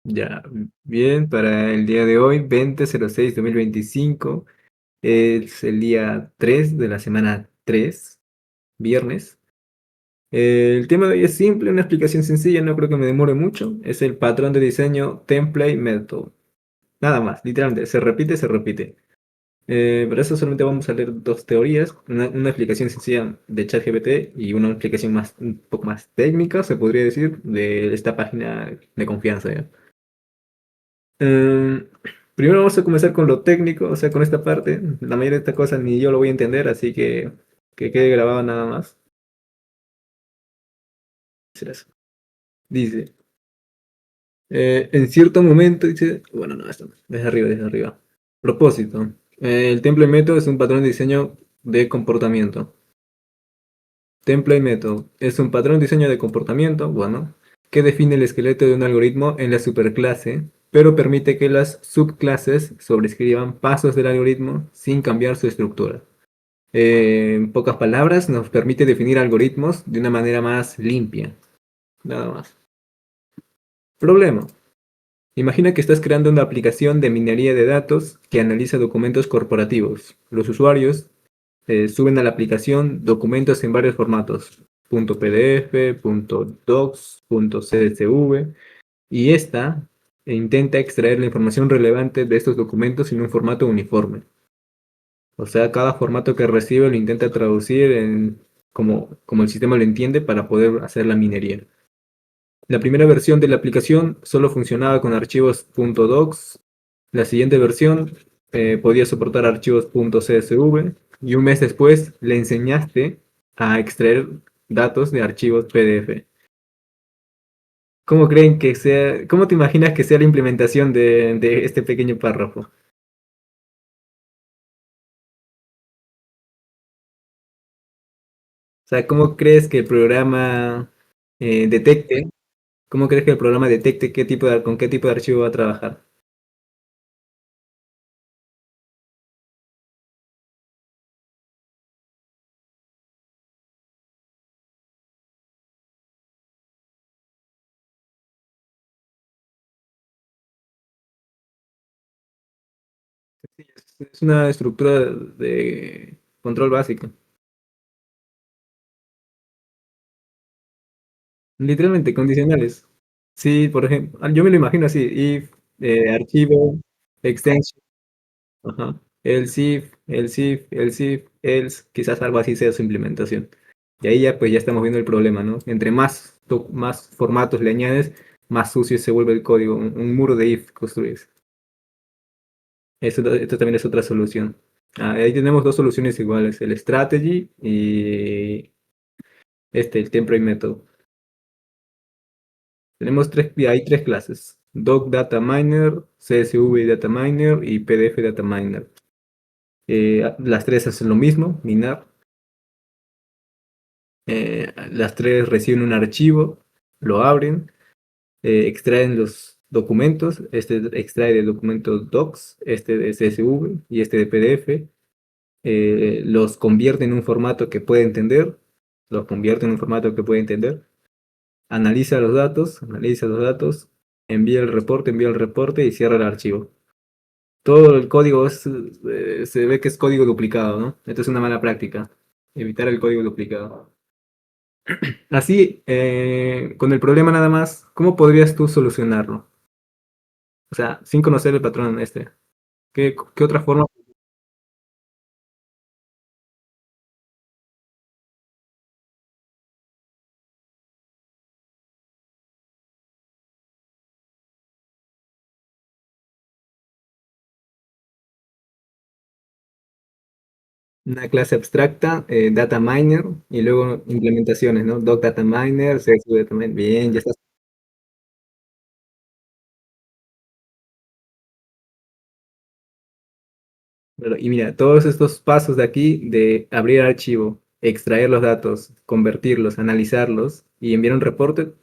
Ya, bien, para el día de hoy, 20/06/2025, es el día 3 de la semana 3, viernes. El tema de hoy es simple, una explicación sencilla, no creo que me demore mucho. Es el patrón de diseño Template Method. Nada más, literalmente, se repite, se repite. Para eso solamente vamos a leer dos teorías, una explicación sencilla de ChatGPT y una explicación un poco más técnica, se podría decir, de esta página de confianza, ¿ya? Eh, Primero vamos a comenzar con lo técnico, o sea, con esta parte. La mayoría de estas cosas ni yo lo voy a entender, así que quede grabado nada más. Será eso. Dice, en cierto momento, dice, bueno, no, esto no, desde arriba, desde arriba. Propósito. El template method es un patrón de diseño de comportamiento. Template method es un patrón de diseño de comportamiento, bueno, que define el esqueleto de un algoritmo en la superclase, pero permite que las subclases sobrescriban pasos del algoritmo sin cambiar su estructura. En pocas palabras, nos permite definir algoritmos de una manera más limpia. Nada más. Problema. Imagina que estás creando una aplicación de minería de datos que analiza documentos corporativos. Los usuarios suben a la aplicación documentos en varios formatos. .pdf, .docs, .csv. Y esta intenta extraer la información relevante de estos documentos en un formato uniforme. O sea, cada formato que recibe lo intenta traducir como el sistema lo entiende para poder hacer la minería. La primera versión de la aplicación solo funcionaba con archivos .docs. La siguiente versión podía soportar archivos .csv. Y un mes después le enseñaste a extraer datos de archivos PDF. ¿Cómo te imaginas que sea la implementación de este pequeño párrafo? O sea, ¿cómo crees que el programa detecte ¿Cómo crees que el programa detecte con qué tipo de archivo va a trabajar? Sí, es una estructura de control básico. Literalmente, condicionales. Sí, por ejemplo, yo me lo imagino así, if, archivo, extension, ajá, else if, else, quizás algo así sea su implementación. Y ahí ya, pues ya estamos viendo el problema, ¿no? Entre más formatos le añades, más sucio se vuelve el código. Un muro de if construyes. Esto también es otra solución. Ahí tenemos dos soluciones iguales, el strategy y el template method. Hay tres clases, doc data miner, csv data miner y pdf data miner. Las tres hacen lo mismo, minar. Las tres reciben un archivo, lo abren, extraen los documentos, este extrae de documentos docs, este de csv y este de pdf. Los convierte en un formato que puede entender, los convierte en un formato que puede entender, analiza los datos, envía el reporte y cierra el archivo. Todo el código se ve que es código duplicado, ¿no? Esto es una mala práctica, evitar el código duplicado. Así, con el problema nada más, ¿cómo podrías tú solucionarlo? O sea, sin conocer el patrón este. ¿Qué otra forma? Una clase abstracta, data miner, y luego implementaciones, ¿no? Doc data miner, CSV data miner. Bien, ya estás. Y mira, todos estos pasos de aquí, de abrir archivo, extraer los datos, convertirlos, analizarlos y enviar un reporte,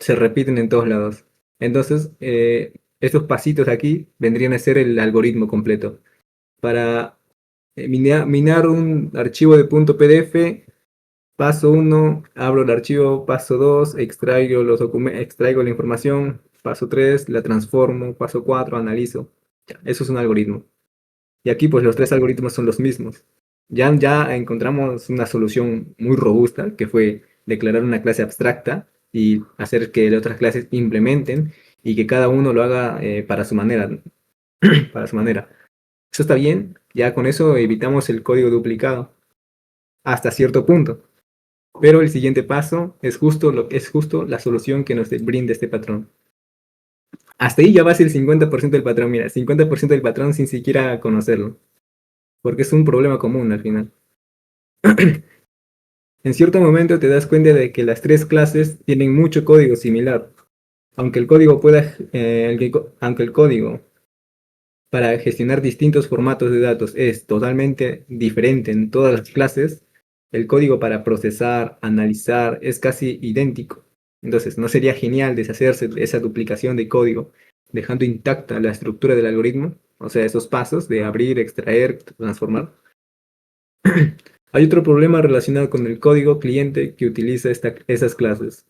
se repiten en todos lados. Entonces, estos pasitos aquí vendrían a ser el algoritmo completo. Para minar un archivo de .pdf, Paso uno, abro el archivo. Paso 2, extraigo los documentos, extraigo la información. Paso 3, la transformo. Paso 4, analizo. Ya, eso es un algoritmo. Y aquí pues los tres algoritmos son los mismos. Ya encontramos una solución muy robusta, que fue declarar una clase abstracta y hacer que las otras clases implementen y que cada uno lo haga para su manera, para su manera. Eso está bien, ya con eso evitamos el código duplicado hasta cierto punto. Pero el siguiente paso es justo la solución que nos brinda este patrón. Hasta ahí ya va a ser el 50% del patrón, mira, 50% del patrón sin siquiera conocerlo, porque es un problema común al final. En cierto momento te das cuenta de que las tres clases tienen mucho código similar, aunque el código aunque el código para gestionar distintos formatos de datos es totalmente diferente en todas las clases, el código para procesar, analizar es casi idéntico. Entonces, ¿no sería genial deshacerse de esa duplicación de código, dejando intacta la estructura del algoritmo? O sea, esos pasos de abrir, extraer, transformar. Hay otro problema relacionado con el código cliente que utiliza esas clases.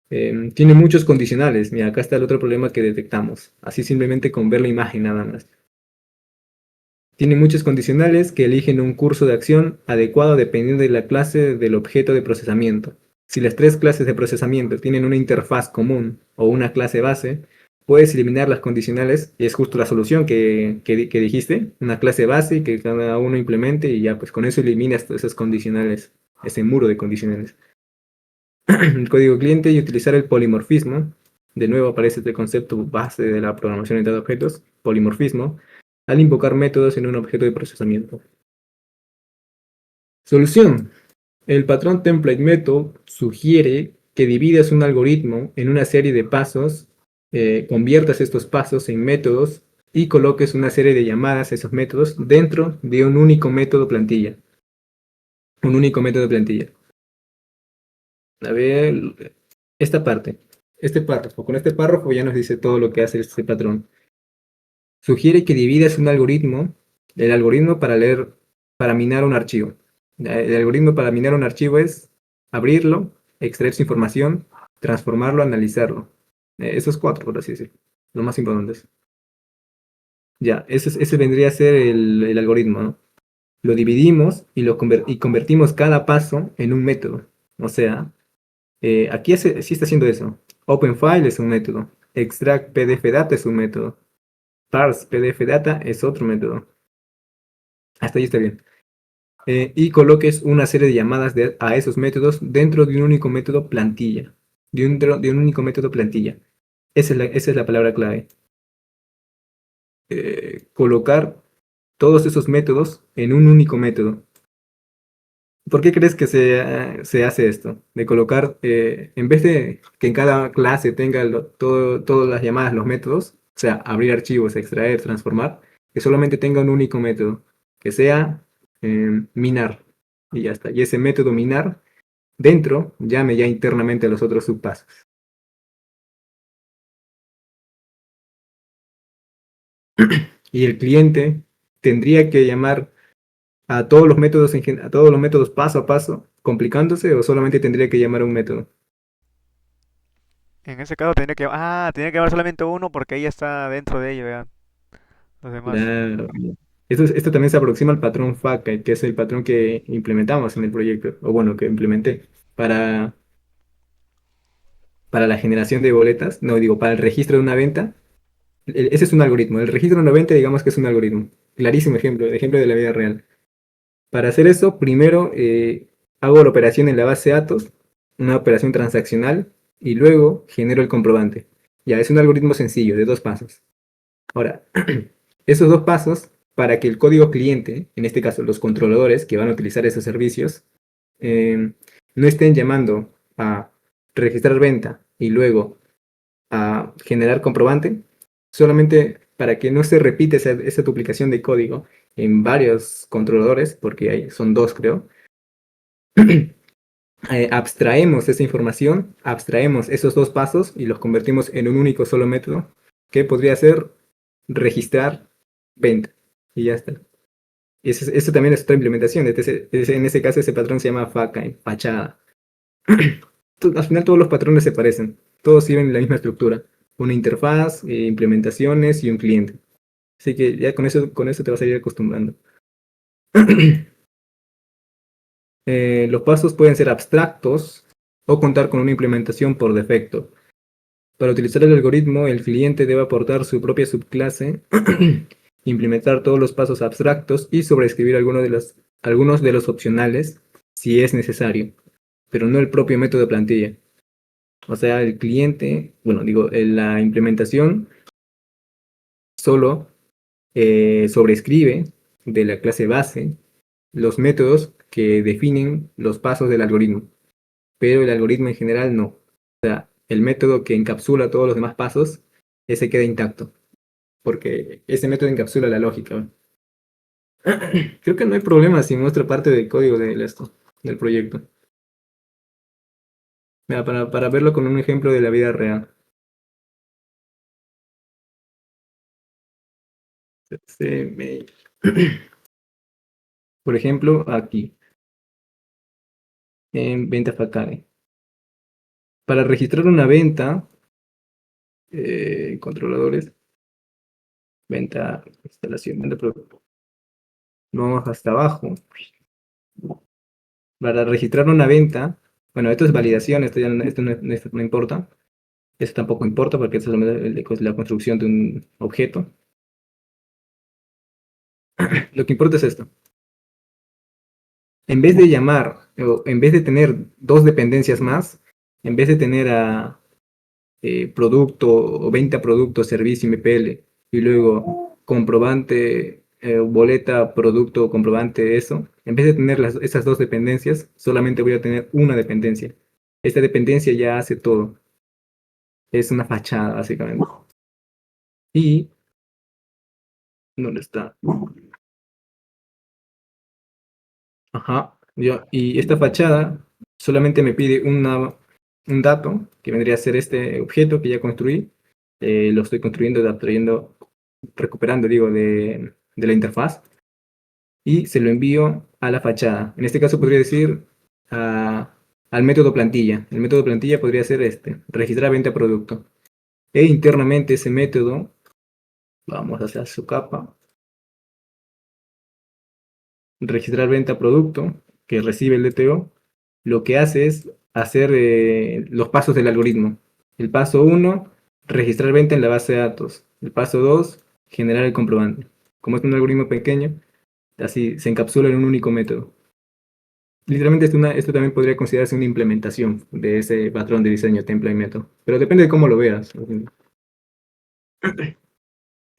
Tiene muchos condicionales. Mira, acá está el otro problema que detectamos. Así simplemente con ver la imagen nada más. Tiene muchos condicionales que eligen un curso de acción adecuado dependiendo de la clase del objeto de procesamiento. Si las tres clases de procesamiento tienen una interfaz común o una clase base, puedes eliminar las condicionales y es justo la solución que dijiste, una clase base que cada uno implemente y ya pues con eso eliminas todas esas condicionales, ese muro de condicionales. El código cliente y utilizar el polimorfismo. De nuevo aparece este concepto base de la programación de objetos, polimorfismo, al invocar métodos en un objeto de procesamiento. Solución. El patrón template method sugiere que dividas un algoritmo en una serie de pasos, conviertas estos pasos en métodos y coloques una serie de llamadas a esos métodos dentro de un único método plantilla. Un único método plantilla. A ver, esta parte, este párrafo. Con este párrafo ya nos dice todo lo que hace este patrón. Sugiere que dividas un algoritmo, el algoritmo para minar un archivo. El algoritmo para minar un archivo es abrirlo, extraer su información, transformarlo, analizarlo. Esos cuatro, por así decirlo, los más importantes. Ya, ese vendría a ser el algoritmo, ¿no? Lo dividimos y convertimos cada paso en un método. O sea, aquí sí está haciendo eso. OpenFile es un método. Extract PDF Data es un método. Parse PDF Data es otro método. Hasta ahí está bien. Y coloques una serie de llamadas a esos métodos dentro de un único método plantilla. De un único método plantilla. Esa es la palabra clave. Colocar todos esos métodos en un único método. ¿Por qué crees que se hace esto? De colocar, en vez de que en cada clase tenga todas las llamadas, los métodos, o sea, abrir archivos, extraer, transformar, que solamente tenga un único método, que sea minar. Y ya está. Y ese método minar, dentro, llame ya internamente a los otros subpasos. Y el cliente tendría que llamar a todos los métodos, a todos los métodos paso a paso, complicándose, o solamente tendría que llamar a un método. En ese caso tendría que haber solamente uno porque ahí está dentro de ello, vean, los demás. Claro. Esto también se aproxima al patrón FACA, que es el patrón que implementamos en el proyecto, o bueno, que implementé para, para la generación de boletas, no digo, para el registro de una venta. Ese es un algoritmo. El registro de una venta, digamos que es un algoritmo. Clarísimo ejemplo de la vida real. Para hacer eso, primero hago la operación en la base de datos, una operación transaccional, y luego genero el comprobante. Ya, es un algoritmo sencillo, de dos pasos. Ahora, esos dos pasos, para que el código cliente, en este caso los controladores que van a utilizar esos servicios, no estén llamando a registrar venta y luego a generar comprobante, solamente para que no se repita esa duplicación de código en varios controladores, porque son dos creo, abstraemos esa información, abstraemos esos dos pasos y los convertimos en un único solo método que podría ser registrar venta. Y ya está. Eso también es otra implementación. En ese caso, ese patrón se llama fachada. Al final todos los patrones se parecen, todos sirven la misma estructura, una interfaz, implementaciones y un cliente. Así que ya con eso te vas a ir acostumbrando. Los pasos pueden ser abstractos o contar con una implementación por defecto. Para utilizar el algoritmo, el cliente debe aportar su propia subclase, implementar todos los pasos abstractos y sobreescribir algunos de los opcionales si es necesario, pero no el propio método de plantilla. O sea, el cliente, bueno, digo, la implementación solo sobreescribe de la clase base los métodos que definen los pasos del algoritmo, pero el algoritmo en general no. O sea, el método que encapsula todos los demás pasos, ese queda intacto, porque ese método encapsula la lógica. Creo que no hay problema si muestra parte del código del proyecto. Mira, para verlo con un ejemplo de la vida real. CMail. Por ejemplo, aquí, en venta Facare. Para registrar una venta, controladores, venta, instalación, venta producto. Vamos hasta abajo. Para registrar una venta, bueno, esto es validación, esto no importa. Esto tampoco importa porque esto es la construcción de un objeto. Lo que importa es esto. En vez de llamar, o en vez de tener dos dependencias más, en vez de tener a producto o venta producto, servicio MPL, y luego comprobante, boleta, producto, comprobante, eso, en vez de tener esas dos dependencias, solamente voy a tener una dependencia. Esta dependencia ya hace todo. Es una fachada, básicamente. Y, ¿dónde está? Ajá. Y esta fachada solamente me pide un dato, que vendría a ser este objeto que ya construí. Lo estoy construyendo, recuperando, digo, de la interfaz. Y se lo envío a la fachada. En este caso podría decir al método plantilla. El método plantilla podría ser registrar venta producto. E internamente ese método, vamos a hacer su capa, registrar venta producto, que recibe el DTO, lo que hace es hacer los pasos del algoritmo. El paso 1, registrar venta en la base de datos. El paso 2, generar el comprobante. Como es un algoritmo pequeño, así se encapsula en un único método. Literalmente esto también podría considerarse una implementación de ese patrón de diseño, template método. Pero depende de cómo lo veas.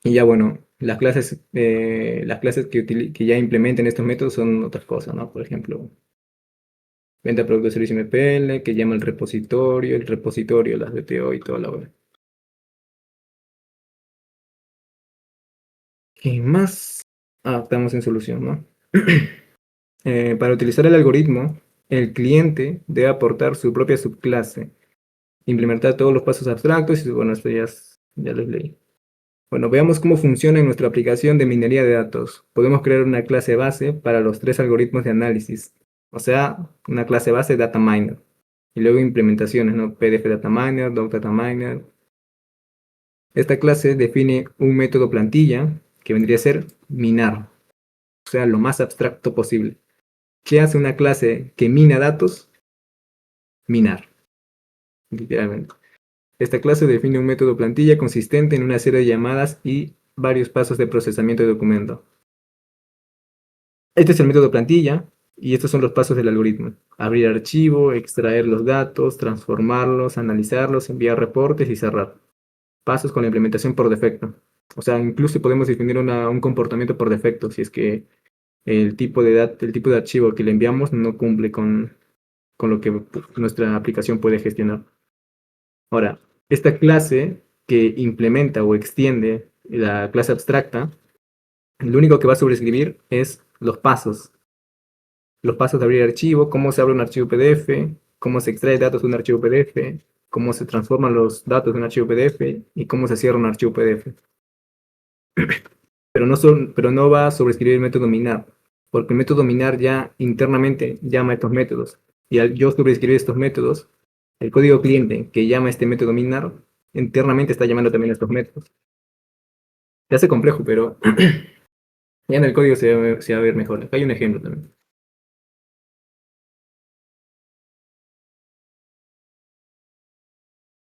Y ya bueno, las clases que ya implementen estos métodos son otras cosas, ¿no? Por ejemplo, venta de productos, servicio MPL, que llama el repositorio, las DTO y toda la web. ¿Qué más? Estamos en solución, ¿no? Para utilizar el algoritmo, el cliente debe aportar su propia subclase, implementar todos los pasos abstractos y bueno, esto ya los leí. Bueno, veamos cómo funciona en nuestra aplicación de minería de datos. Podemos crear una clase base para los tres algoritmos de análisis, o sea, una clase base data miner. Y luego implementaciones, ¿no? PDF data miner, doc data miner. Esta clase define un método plantilla que vendría a ser minar, o sea, lo más abstracto posible. ¿Qué hace una clase que mina datos? Minar, literalmente. Esta clase define un método plantilla consistente en una serie de llamadas y varios pasos de procesamiento de documento. Este es el método plantilla y estos son los pasos del algoritmo. Abrir archivo, extraer los datos, transformarlos, analizarlos, enviar reportes y cerrar. Pasos con la implementación por defecto. O sea, incluso podemos definir un comportamiento por defecto si es que el tipo de archivo que le enviamos no cumple con lo que nuestra aplicación puede gestionar. Ahora, esta clase que implementa o extiende la clase abstracta, lo único que va a sobreescribir es los pasos de abrir archivo, cómo se abre un archivo PDF, cómo se extrae datos de un archivo PDF, cómo se transforman los datos de un archivo PDF y cómo se cierra un archivo PDF. Pero no va a sobreescribir el método minar, porque el método minar ya internamente llama a estos métodos y al yo sobreescribir estos métodos, el código cliente que llama a este método minar, internamente está llamando también a estos métodos. Se hace complejo, pero ya en el código se va a ver mejor. Acá hay un ejemplo también.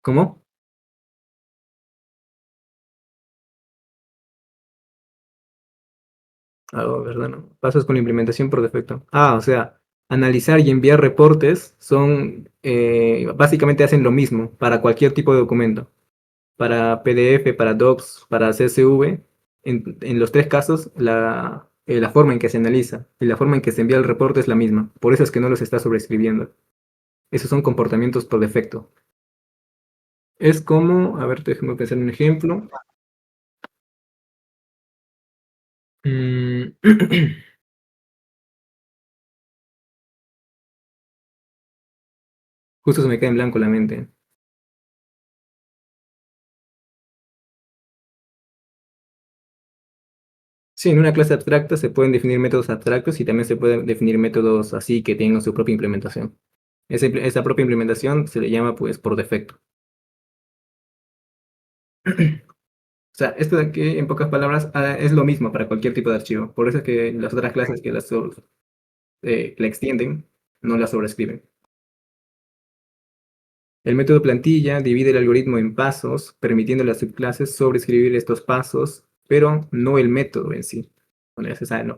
¿Cómo? Ah, ¿verdad? No. Pasos con la implementación por defecto. O sea, analizar y enviar reportes son, básicamente hacen lo mismo para cualquier tipo de documento. Para PDF, para Docs, para CSV, en los tres casos, la forma en que se analiza y la forma en que se envía el reporte es la misma. Por eso es que no los está sobreescribiendo. Esos son comportamientos por defecto. Es como, a ver, déjame pensar en un ejemplo. Mm, Justo se me cae en blanco la mente. Sí, en una clase abstracta se pueden definir métodos abstractos y también se pueden definir métodos así que tengan su propia implementación. Esa propia implementación se le llama pues por defecto. O sea, esto de aquí, en pocas palabras, es lo mismo para cualquier tipo de archivo. Por eso es que las otras clases que la extienden no la sobrescriben. El método plantilla divide el algoritmo en pasos, permitiendo a las subclases sobreescribir estos pasos, pero no el método en sí. Bueno, ya se sabe, ¿no?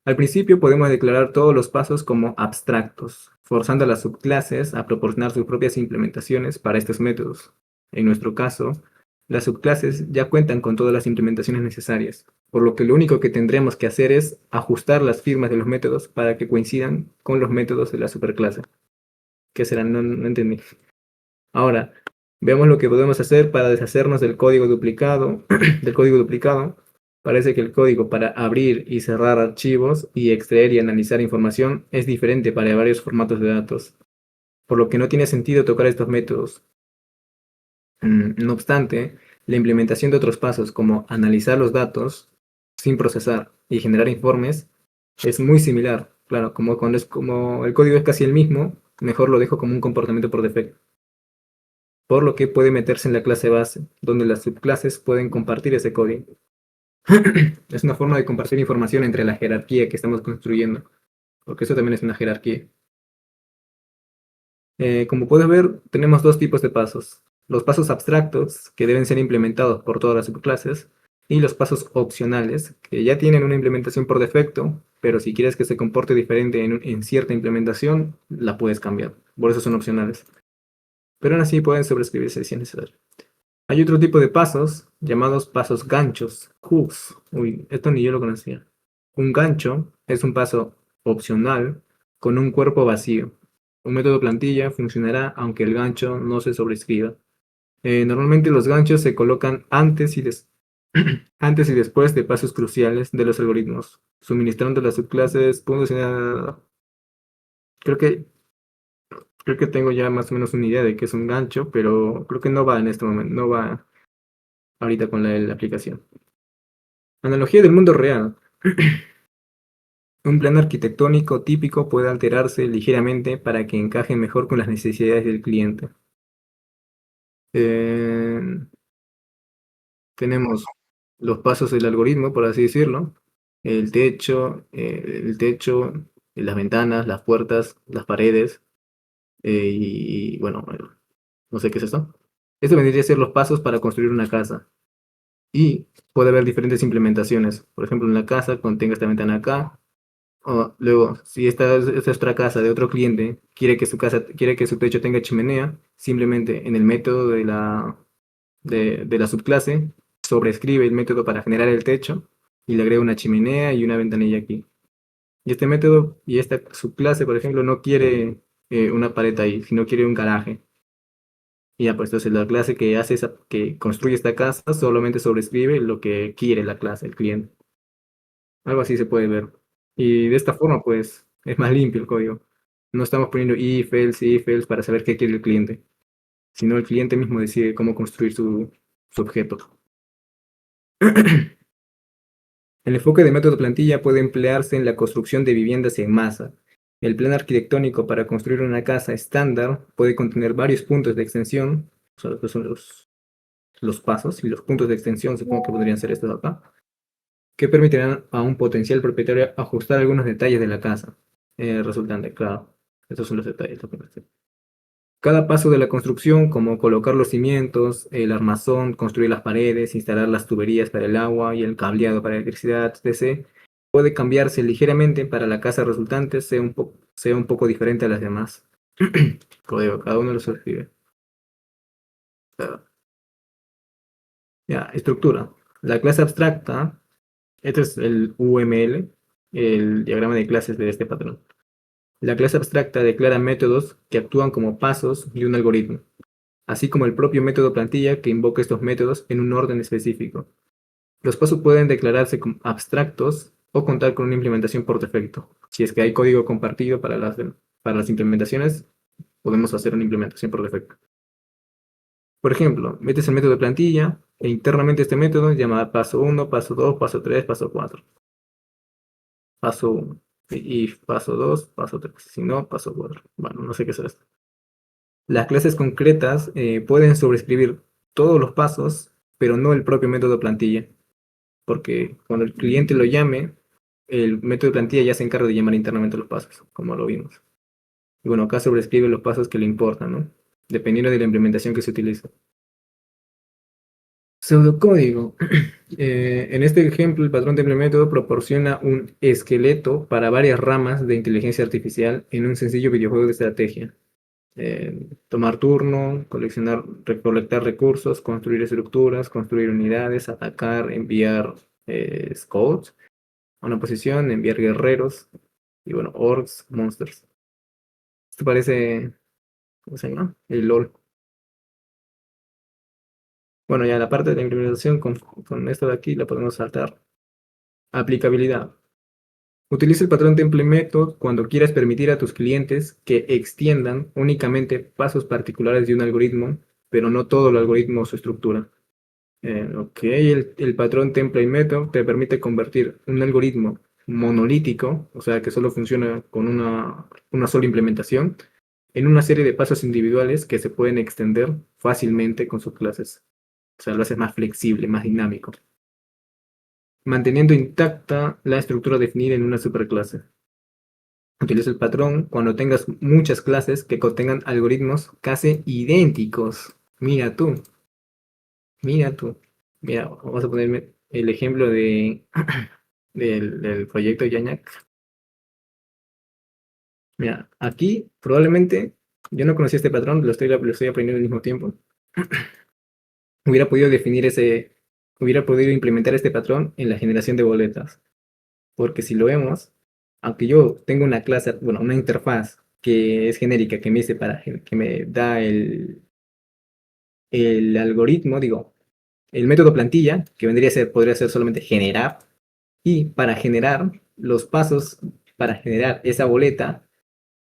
Al principio podemos declarar todos los pasos como abstractos, forzando a las subclases a proporcionar sus propias implementaciones para estos métodos. En nuestro caso, las subclases ya cuentan con todas las implementaciones necesarias, por lo que lo único que tendremos que hacer es ajustar las firmas de los métodos para que coincidan con los métodos de la superclase. ¿Qué será? No entendí. Ahora, veamos lo que podemos hacer para deshacernos del código duplicado, del código duplicado. Parece que el código para abrir y cerrar archivos y extraer y analizar información es diferente para varios formatos de datos, por lo que no tiene sentido tocar estos métodos. No obstante, la implementación de otros pasos como analizar los datos sin procesar y generar informes es muy similar. Claro, como cuando es como el código es casi el mismo, mejor lo dejo como un comportamiento por defecto, por lo que puede meterse en la clase base, donde las subclases pueden compartir ese código. Es una forma de compartir información entre la jerarquía que estamos construyendo, porque eso también es una jerarquía. Como puedes ver, tenemos dos tipos de pasos. Los pasos abstractos, que deben ser implementados por todas las subclases, y los pasos opcionales, que ya tienen una implementación por defecto, pero si quieres que se comporte diferente en cierta implementación, la puedes cambiar. Por eso son opcionales. Pero aún así pueden sobreescribirse si es necesario. Hay otro tipo de pasos llamados pasos ganchos, hooks. Uy, esto ni yo lo conocía. Un gancho es un paso opcional con un cuerpo vacío. Un método plantilla funcionará aunque el gancho no se sobrescriba. Normalmente los ganchos se colocan antes y después de pasos cruciales de los algoritmos, suministrando las subclases puntos y nada. Creo que, creo que tengo ya más o menos una idea de qué es un gancho, pero creo que no va en este momento, no va ahorita con la aplicación. Analogía del mundo real. Un plan arquitectónico típico puede alterarse ligeramente para que encaje mejor con las necesidades del cliente. Eh, Tenemos los pasos del algoritmo, por así decirlo. El techo, las ventanas, las puertas, las paredes, y bueno, no sé qué es esto. Esto vendría a ser los pasos para construir una casa. Y puede haber diferentes implementaciones. Por ejemplo, en la casa contenga esta ventana acá. Luego, si esta es otra casa de otro cliente, quiere que su techo tenga chimenea, simplemente en el método de la subclase, sobrescribe el método para generar el techo y le agrega una chimenea y una ventanilla aquí. Y este método y esta subclase, por ejemplo, no quiere una pared ahí, sino quiere un garaje. Y ya, pues entonces la clase que construye esta casa solamente sobrescribe lo que quiere la clase, el cliente. Algo así se puede ver. Y de esta forma, pues, es más limpio el código. No estamos poniendo if, else para saber qué quiere el cliente, sino el cliente mismo decide cómo construir su objeto. El enfoque de método plantilla puede emplearse en la construcción de viviendas en masa. El plan arquitectónico para construir una casa estándar puede contener varios puntos de extensión, o sea, que son los pasos y los puntos de extensión, supongo que podrían ser estos de acá, que permitirán a un potencial propietario ajustar algunos detalles de la casa resultante. Claro, estos son los detalles. Cada paso de la construcción, como colocar los cimientos, el armazón, construir las paredes, instalar las tuberías para el agua y el cableado para la electricidad, etc., puede cambiarse ligeramente para la casa resultante sea un poco diferente a las demás. Código, cada uno lo escribe. Ya, estructura. La clase abstracta, este es el UML, el diagrama de clases de este patrón. La clase abstracta declara métodos que actúan como pasos de un algoritmo, así como el propio método plantilla que invoca estos métodos en un orden específico. Los pasos pueden declararse como abstractos o contar con una implementación por defecto. Si es que hay código compartido para las implementaciones, podemos hacer una implementación por defecto. Por ejemplo, metes el método de plantilla e internamente este método llama paso 1, paso 2, paso 3, paso 4. Paso 1. Y paso 2, paso 3. Si no, paso 4. Bueno, no sé qué es esto. Las clases concretas pueden sobreescribir todos los pasos, pero no el propio método plantilla, porque cuando el cliente lo llame, el método de plantilla ya se encarga de llamar internamente los pasos, como lo vimos. Y bueno, acá sobrescribe los pasos que le importan, ¿no? Dependiendo de la implementación que se utiliza. Pseudocódigo. En este ejemplo, el patrón template método proporciona un esqueleto para varias ramas de inteligencia artificial en un sencillo videojuego de estrategia. Tomar turno, recolectar recursos, construir estructuras, construir unidades, atacar, enviar scouts a una posición, enviar guerreros y bueno, orcs, monsters. Esto parece, ¿cómo se llama? El LOL. Bueno, ya la parte de la implementación con esto de aquí la podemos saltar. Aplicabilidad. Utiliza el patrón template method cuando quieras permitir a tus clientes que extiendan únicamente pasos particulares de un algoritmo, pero no todo el algoritmo o su estructura. Ok, el patrón template method te permite convertir un algoritmo monolítico, o sea que solo funciona con una sola implementación, en una serie de pasos individuales que se pueden extender fácilmente con sus clases. O sea, lo haces más flexible, más dinámico, manteniendo intacta la estructura definida en una superclase. Utiliza el patrón cuando tengas muchas clases que contengan algoritmos casi idénticos. Mira tú, mira tú. Mira, vamos a ponerme el ejemplo del proyecto Yañac. Mira, aquí probablemente yo no conocía este patrón, lo estoy aprendiendo al mismo tiempo. Hubiera podido hubiera podido implementar este patrón en la generación de boletas. Porque si lo vemos, aunque yo tengo una clase, bueno, una interfaz que es genérica, que me dice que me da el algoritmo, digo, el método plantilla, que podría ser solamente generar, y para generar los pasos, para generar esa boleta,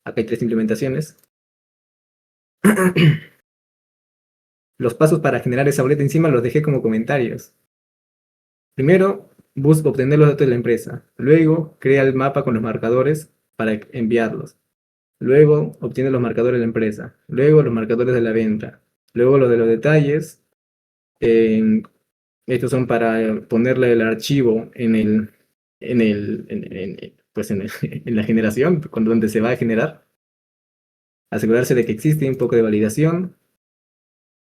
acá hay tres implementaciones, los pasos para generar esa boleta encima los dejé como comentarios. Primero, busca obtener los datos de la empresa. Luego, crea el mapa con los marcadores para enviarlos. Luego, obtiene los marcadores de la empresa. Luego, los marcadores de la venta. Luego, lo de los detalles. eh, Estos son para ponerle el archivo pues en la generación, donde se va a generar. Asegurarse de que existe un poco de validación.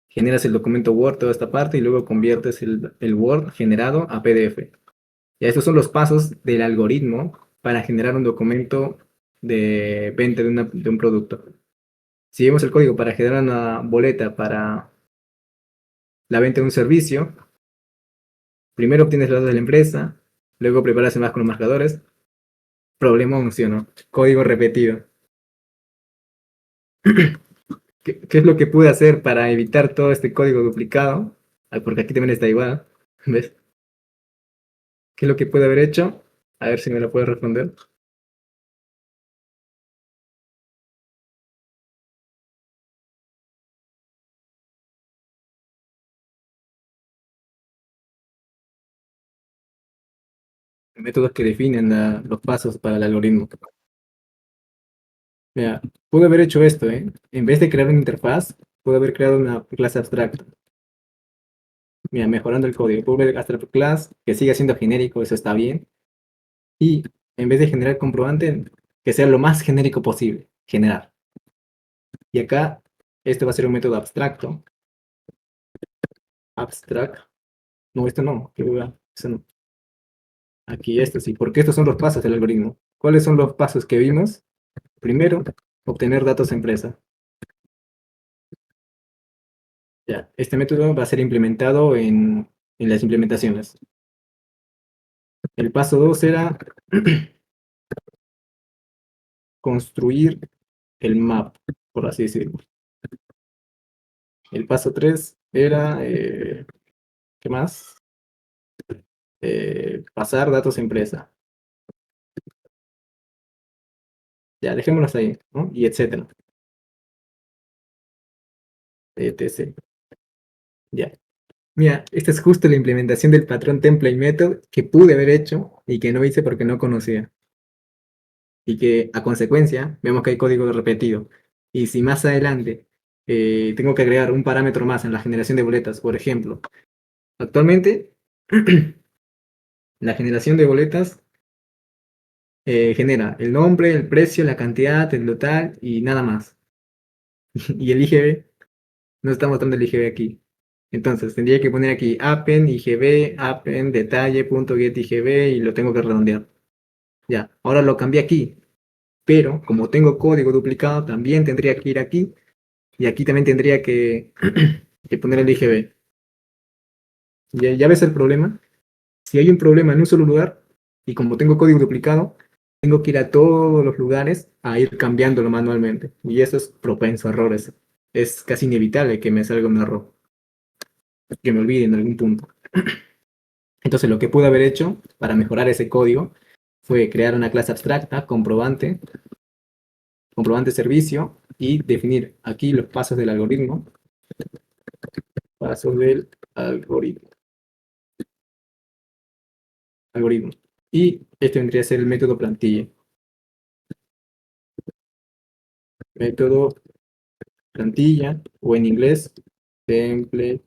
Generas el documento Word, toda esta parte, y luego conviertes el Word generado a PDF. Ya estos son los pasos del algoritmo para generar un documento de venta de un producto. Si vemos el código para generar una boleta para la venta de un servicio, primero obtienes los datos de la empresa, luego preparas el más con los marcadores. Problemón, ¿sí o no? Código repetido. ¿Qué es lo que pude hacer para evitar todo este código duplicado? Porque aquí también está igual. ¿Ves? ¿Qué es lo que pude haber hecho? A ver si me lo puedes responder. Métodos que definen los pasos para el algoritmo. Mira, pude haber hecho esto, ¿eh? En vez de crear una interfaz, pude haber creado una clase abstracta. Mira, mejorando el código. Pude haber abstract class, que siga siendo genérico, eso está bien. Y en vez de generar comprobante, que sea lo más genérico posible, generar. Y acá, este va a ser un método abstracto. Abstract. No, esto no. Eso no. Aquí esto sí, porque estos son los pasos del algoritmo. ¿Cuáles son los pasos que vimos? Primero, obtener datos empresa. Ya, este método va a ser implementado en las implementaciones. El paso 2 era construir el map, por así decirlo. El paso 3 era, ¿qué más? Pasar datos a empresa. Ya, dejémonos ahí, ¿no? Y etcétera. Etc. Ya. Mira, esta es justo la implementación del patrón template method que pude haber hecho y que no hice porque no conocía. Y que a consecuencia vemos que hay código repetido. Y si más adelante tengo que agregar un parámetro más en la generación de boletas, por ejemplo, actualmente la generación de boletas genera el nombre, el precio, la cantidad, el total y nada más. Y el IGB, no está mostrando el IGB aquí. Entonces tendría que poner aquí append IGB, append detalle.get IGB y lo tengo que redondear. Ya, ahora lo cambié aquí, pero como tengo código duplicado, también tendría que ir aquí y aquí también tendría que, que poner el IGB. ¿Ya ves el problema? Si hay un problema en un solo lugar y como tengo código duplicado, tengo que ir a todos los lugares a ir cambiándolo manualmente. Y eso es propenso a errores. Es casi inevitable que me salga un error, que me olvide en algún punto. Entonces lo que pude haber hecho para mejorar ese código fue crear una clase abstracta, comprobante, comprobante servicio y definir aquí los pasos del algoritmo. Pasos del algoritmo. Algoritmo. Y este vendría a ser el método plantilla. Método plantilla o en inglés template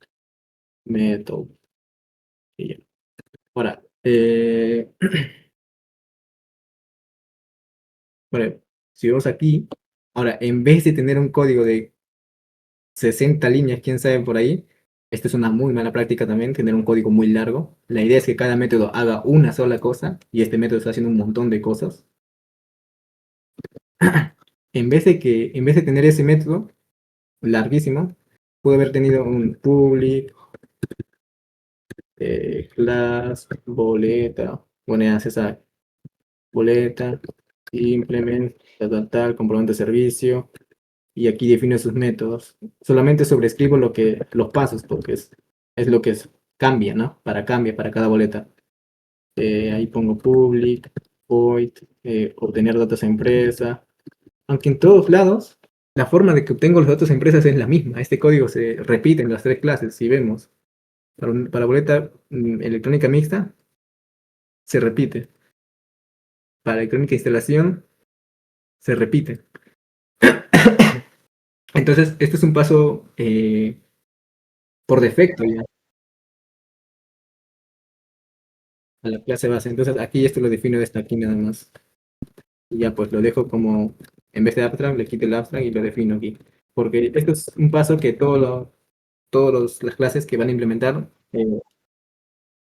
method. Y ya. Ahora, bueno, si vemos aquí, ahora en vez de tener un código de 60 líneas, quién sabe por ahí, esta es una muy mala práctica también, tener un código muy largo. La idea es que cada método haga una sola cosa y este método está haciendo un montón de cosas. En vez de tener ese método larguísimo, puede haber tenido un public, class, boleta, bueno, ya se sabe, boleta, implement, tal, comprobante de servicio, y aquí defino sus métodos. Solamente sobrescribo los pasos, porque es lo que cambia, ¿no? Cambia para cada boleta. Ahí pongo public, void, obtener datos a empresa, aunque en todos lados la forma de que obtengo los datos a empresas es la misma. Este código se repite en las tres clases, si vemos. Para boleta electrónica mixta, se repite. Para electrónica instalación, se repite. Entonces, este es un paso por defecto ya a la clase base. Entonces, aquí esto lo defino desde aquí nada más. Y ya pues lo dejo como, en vez de abstract, le quito el abstract y lo defino aquí. Porque esto es un paso que todas las clases que van a implementar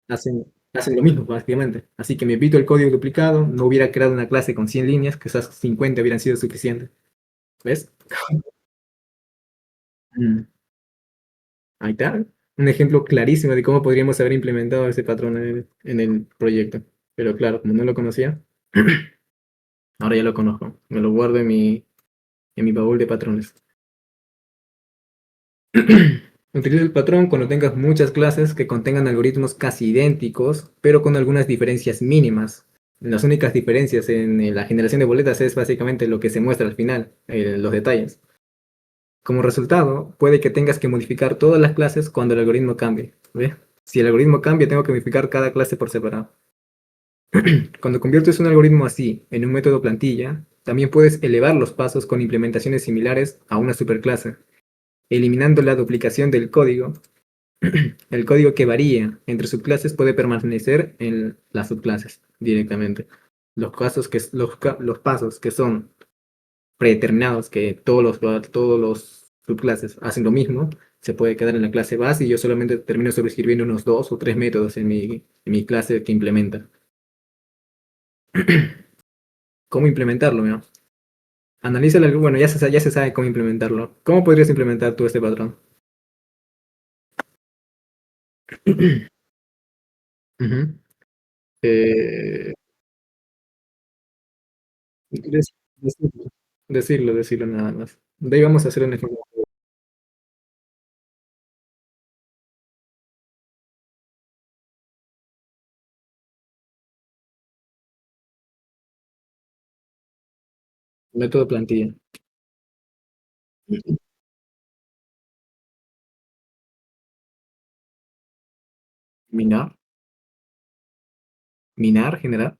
hacen lo mismo, básicamente. Así que me evito el código duplicado, no hubiera creado una clase con 100 líneas, que esas 50 hubieran sido suficientes. ¿Ves? Mm. Ahí está. Un ejemplo clarísimo de cómo podríamos haber implementado ese patrón en el proyecto. Pero claro, como no lo conocía, ahora ya lo conozco. Me lo guardo en mi baúl de patrones. Utiliza el patrón cuando tengas muchas clases que contengan algoritmos casi idénticos, pero con algunas diferencias mínimas. Las únicas diferencias en la generación de boletas es básicamente lo que se muestra al final, los detalles. Como resultado, puede que tengas que modificar todas las clases cuando el algoritmo cambie. ¿Ve? Si el algoritmo cambia, tengo que modificar cada clase por separado. Cuando conviertes un algoritmo así en un método plantilla, también puedes elevar los pasos con implementaciones similares a una superclase, eliminando la duplicación del código. El código que varía entre subclases puede permanecer en las subclases directamente. Los pasos que son predeterminados, que todos los subclases hacen lo mismo, se puede quedar en la clase base y yo solamente termino sobreescribiendo unos 2 o 3 métodos en mi clase que implementa. ¿Cómo implementarlo? ¿No? Analízalo, bueno, ya se sabe cómo implementarlo. ¿Cómo podrías implementar tú este patrón? Ujú. Eh, decirlo, decirlo nada más. De ahí vamos a hacer un ejemplo. Método plantilla. Minar, minar, generar.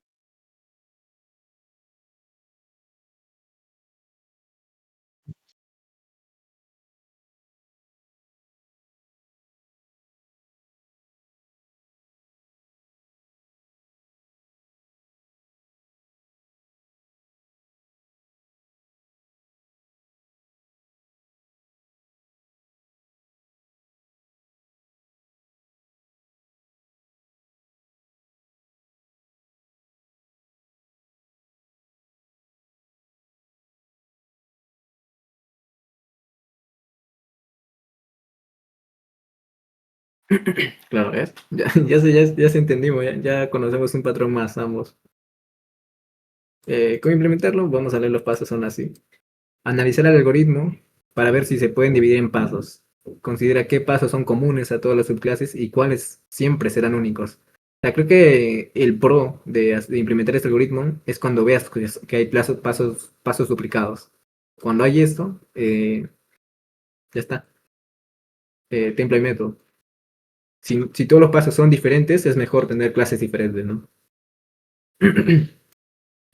Claro, ¿ves? Ya se entendimos, ya conocemos un patrón más ambos. ¿Cómo implementarlo? Vamos a leer los pasos, son así. Analizar el algoritmo para ver si se pueden dividir en pasos. Considera qué pasos son comunes a todas las subclases y cuáles siempre serán únicos. O sea, creo que el pro de implementar este algoritmo es cuando veas que hay pasos duplicados. Cuando hay esto, ya está. Template y método. Si todos los pasos son diferentes, es mejor tener clases diferentes, ¿no?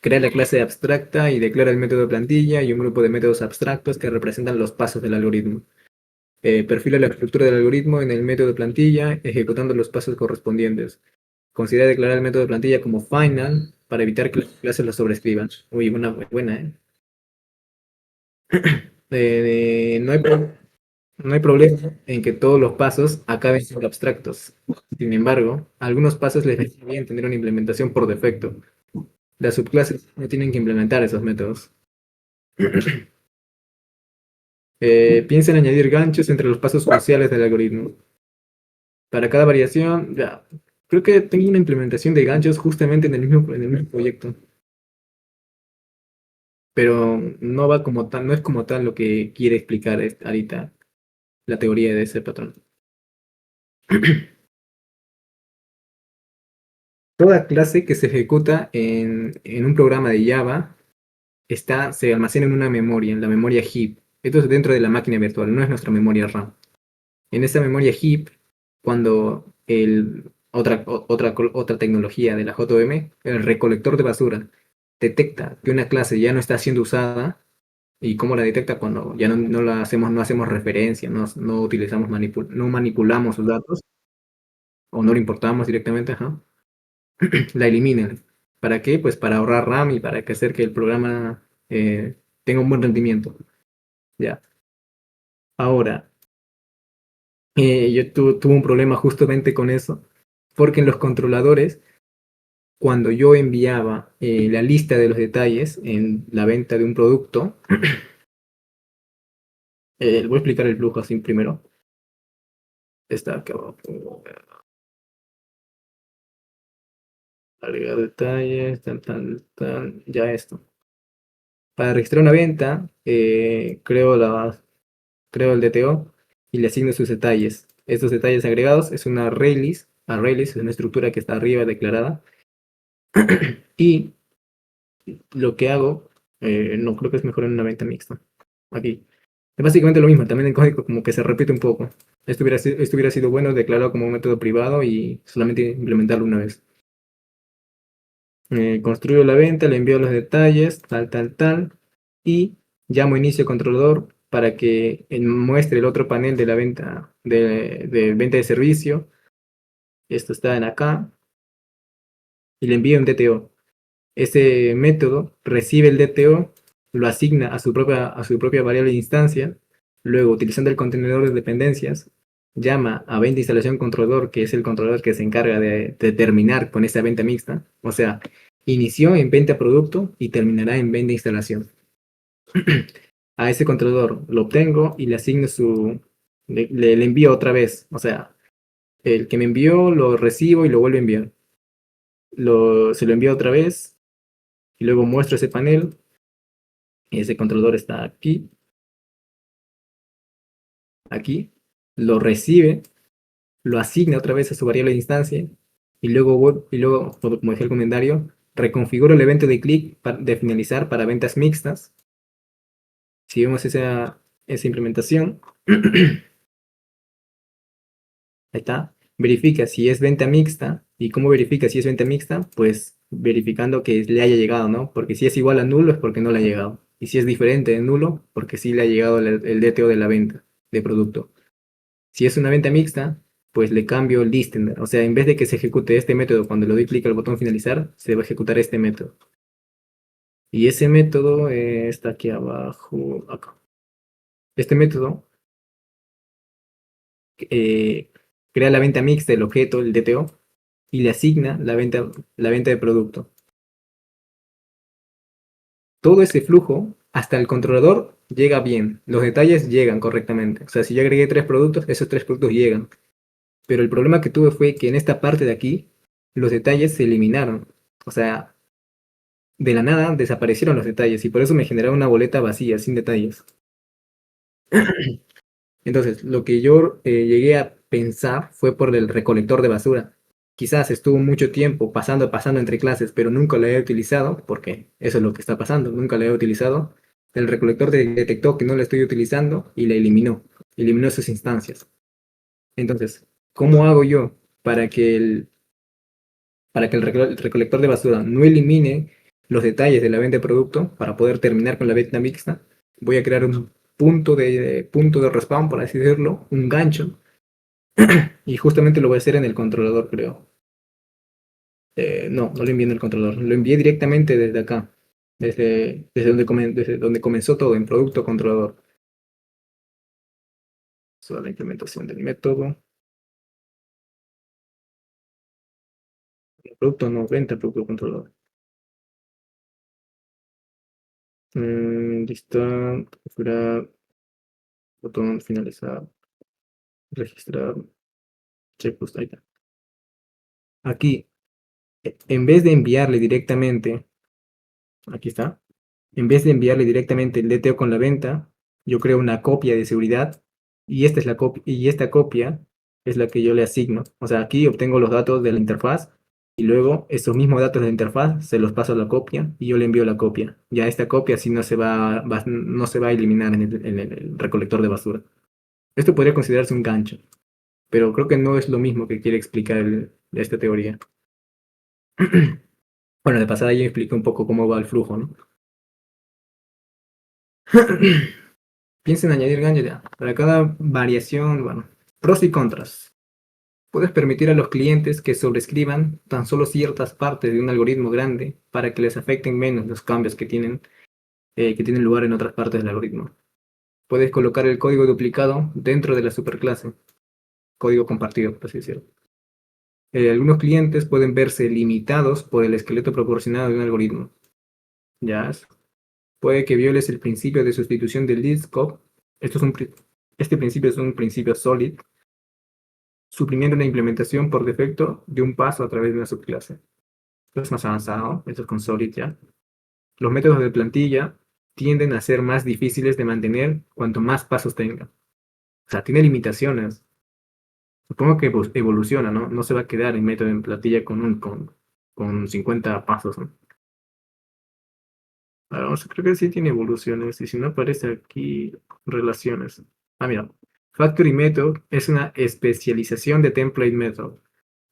Crea la clase abstracta y declara el método de plantilla y un grupo de métodos abstractos que representan los pasos del algoritmo. Perfila la estructura del algoritmo en el método de plantilla, ejecutando los pasos correspondientes. Considera declarar el método de plantilla como final para evitar que las clases lo sobrescriban. Uy, buena, ¿eh? No hay problema en que todos los pasos acaben siendo abstractos. Sin embargo, algunos pasos les deberían tener una implementación por defecto. Las subclases no tienen que implementar esos métodos. Piensa en añadir ganchos entre los pasos cruciales del algoritmo. Para cada variación, ya, creo que tengo una implementación de ganchos justamente en el mismo proyecto, pero no va como tal, no es como tal lo que quiere explicar ahorita la teoría de ese patrón. Toda clase que se ejecuta en un programa de Java se almacena en una memoria, en la memoria heap. Esto es dentro de la máquina virtual, no es nuestra memoria RAM. En esa memoria heap, cuando otra tecnología de la JVM, el recolector de basura, detecta que una clase ya no está siendo usada, y cómo la detecta cuando ya no la hacemos, no hacemos referencia, no utilizamos no manipulamos sus datos, o no lo importamos directamente, ajá, la elimina. ¿Para qué? Pues para ahorrar RAM y para hacer que el programa tenga un buen rendimiento. Ya. Ahora, yo tuve un problema justamente con eso, porque en los controladores, cuando yo enviaba la lista de los detalles en la venta de un producto, voy a explicar el flujo así primero. Está acá abajo. Agregar detalles, ya esto. Para registrar una venta, creo el DTO y le asigno sus detalles. Estos detalles agregados es una ArrayList. ArrayList es una estructura que está arriba declarada. Y lo que hago, no creo que es mejor en una venta mixta. Aquí. Es básicamente lo mismo, también el código como que se repite un poco. Esto hubiera sido bueno declarado como un método privado y solamente implementarlo una vez. Construyo la venta, le envío los detalles, tal, y llamo inicio controlador para que muestre el otro panel de la venta de venta de servicio. Esto está en acá y le envío un DTO. Ese método recibe el DTO, lo asigna a su propia variable de instancia, luego utilizando el contenedor de dependencias, llama a venta instalación controlador, que es el controlador que se encarga de terminar con esa venta mixta, o sea, inició en venta producto y terminará en venta instalación. A ese controlador lo obtengo y le asigno le envío otra vez, o sea, el que me envió lo recibo y lo vuelvo a enviar. Se lo envío otra vez y luego muestro ese panel. Ese controlador está aquí, lo recibe, lo asigna otra vez a su variable de instancia y luego, como dije el comentario, reconfiguro el evento de clic de finalizar para ventas mixtas. Si vemos esa implementación, ahí está, verifica si es venta mixta. ¿Y cómo verifica si es venta mixta? Pues verificando que le haya llegado, ¿no? Porque si es igual a nulo es porque no le ha llegado. Y si es diferente de nulo, porque sí le ha llegado el DTO de la venta de producto. Si es una venta mixta, pues le cambio el listener. O sea, en vez de que se ejecute este método cuando le doy clic al botón finalizar, se va a ejecutar este método. Y ese método está aquí abajo, acá. Este método eh, crea la venta mixta del objeto, el DTO, y le asigna la venta de producto. Todo ese flujo, hasta el controlador, llega bien. Los detalles llegan correctamente. O sea, si yo agregué 3 productos, esos 3 productos llegan. Pero el problema que tuve fue que en esta parte de aquí, los detalles se eliminaron. O sea, de la nada desaparecieron los detalles y por eso me generaba una boleta vacía, sin detalles. Entonces, lo que yo llegué a pensar fue por el recolector de basura. Quizás estuvo mucho tiempo pasando entre clases, pero nunca lo he utilizado, porque eso es lo que está pasando, nunca lo he utilizado. El recolector detectó que no lo estoy utilizando y la eliminó sus instancias. Entonces, ¿cómo hago yo para que el recolector de basura no elimine los detalles de la venta de producto para poder terminar con la venta mixta? Voy a crear un punto de respawn, por así decirlo, un gancho, y justamente lo voy a hacer en el controlador, creo. No lo envié en el controlador, lo envié directamente desde acá, desde donde comenzó todo, en producto controlador. Solo la implementación del método. El producto no, venta, producto controlador. Lista, configurar, botón finalizar, registrar, checklist, ahí está. Aquí, en vez de enviarle directamente, aquí está, en vez de enviarle directamente el DTO con la venta, yo creo una copia de seguridad y esta es la copia, y esta copia es la que yo le asigno. O sea, aquí obtengo los datos de la interfaz y luego esos mismos datos de la interfaz se los paso a la copia y yo le envío la copia. Ya esta copia sí no se va a eliminar en el recolector de basura. Esto podría considerarse un gancho, pero creo que no es lo mismo que quiere explicar esta teoría. Bueno, de pasada yo expliqué un poco cómo va el flujo, ¿no? Piensa en añadir ganchos ya. Para cada variación, bueno, pros y contras. Puedes permitir a los clientes que sobrescriban tan solo ciertas partes de un algoritmo grande para que les afecten menos los cambios que tienen lugar en otras partes del algoritmo. Puedes colocar el código duplicado dentro de la superclase, código compartido, por así decirlo. Algunos clientes pueden verse limitados por el esqueleto proporcionado de un algoritmo. Ya. Puede que violes el principio de sustitución del lead scope. Este principio es un principio solid, suprimiendo la implementación por defecto de un paso a través de una subclase. Esto es más avanzado, esto es con solid ya. Los métodos de plantilla tienden a ser más difíciles de mantener cuanto más pasos tenga. O sea, tiene limitaciones. Supongo que evoluciona, ¿no? No se va a quedar en método en plantilla con 50 pasos, ¿no? Vamos, creo que sí tiene evoluciones. Y si no aparece aquí, relaciones. Mira. Factory Method es una especialización de Template Method.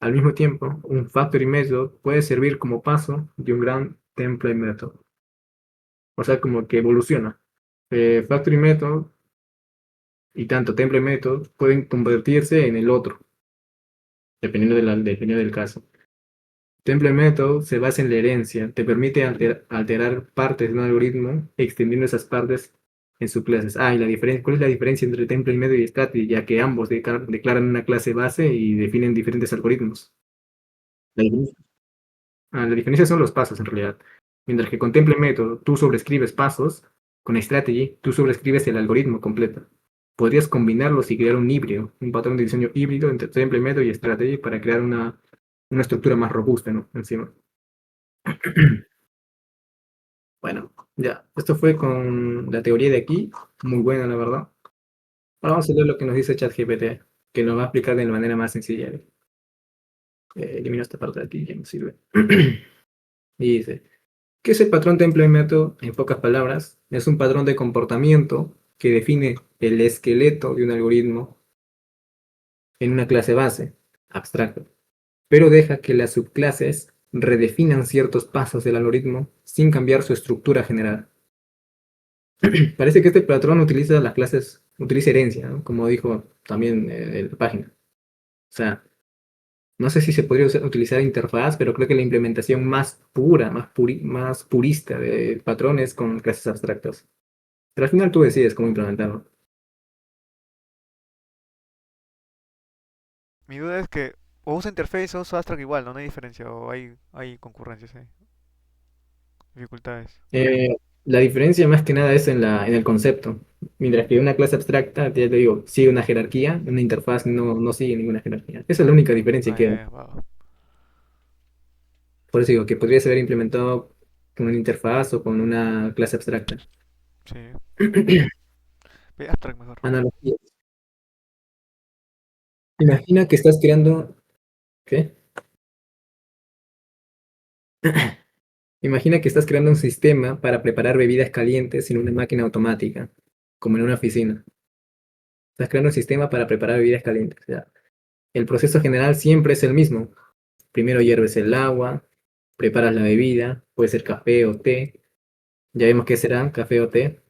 Al mismo tiempo, un factory method puede servir como paso de un gran template method. O sea, como que evoluciona. Factory method y tanto template method pueden convertirse en el otro, dependiendo del caso. Template method se basa en la herencia, te permite alterar partes de un algoritmo, extendiendo esas partes en sus clases. Ah, y ¿cuál es la diferencia entre template method y strategy? Ya que ambos declaran una clase base y definen diferentes algoritmos. La diferencia, la diferencia son los pasos en realidad. Mientras que con template method tú sobrescribes pasos, con strategy tú sobrescribes el algoritmo completo. Podrías combinarlos y crear un híbrido, un patrón de diseño híbrido entre template method y strategy para crear una estructura más robusta, ¿no? Encima. Bueno, ya, esto fue con la teoría de aquí, muy buena la verdad. Ahora vamos a leer lo que nos dice ChatGPT, que nos va a explicar de la manera más sencilla. Elimino esta parte de aquí, que no sirve. Y dice, ¿qué es el patrón template method? En pocas palabras, es un patrón de comportamiento que define el esqueleto de un algoritmo en una clase base, abstracta, pero deja que las subclases redefinan ciertos pasos del algoritmo sin cambiar su estructura general. Parece que este patrón utiliza las clases, utiliza herencia, ¿no? Como dijo también en la página. O sea, no sé si se podría utilizar interfaz, pero creo que la implementación más pura, más purista de patrones con clases abstractas. Pero al final tú decides cómo implementarlo. Mi duda es que o usa interface o usa abstract igual, ¿no? No hay diferencia, o hay concurrencias, hay dificultades. Eh, la diferencia más que nada es en el concepto. Mientras que una clase abstracta, ya te digo, sigue una jerarquía, una interfaz no sigue ninguna jerarquía. Esa es la única diferencia Ah, que hay. ya, ya, va. Por eso digo que podría ser implementado con una interfaz o con una clase abstracta. Sí. Ve abstract mejor. Analogía. Imagina que estás creando. ¿Qué? Imagina que estás creando un sistema para preparar bebidas calientes en una máquina automática, como en una oficina. Estás creando un sistema para preparar bebidas calientes. Ya. El proceso general siempre es el mismo. Primero hierves el agua, preparas la bebida, puede ser café o té. Ya vimos qué será, café o té.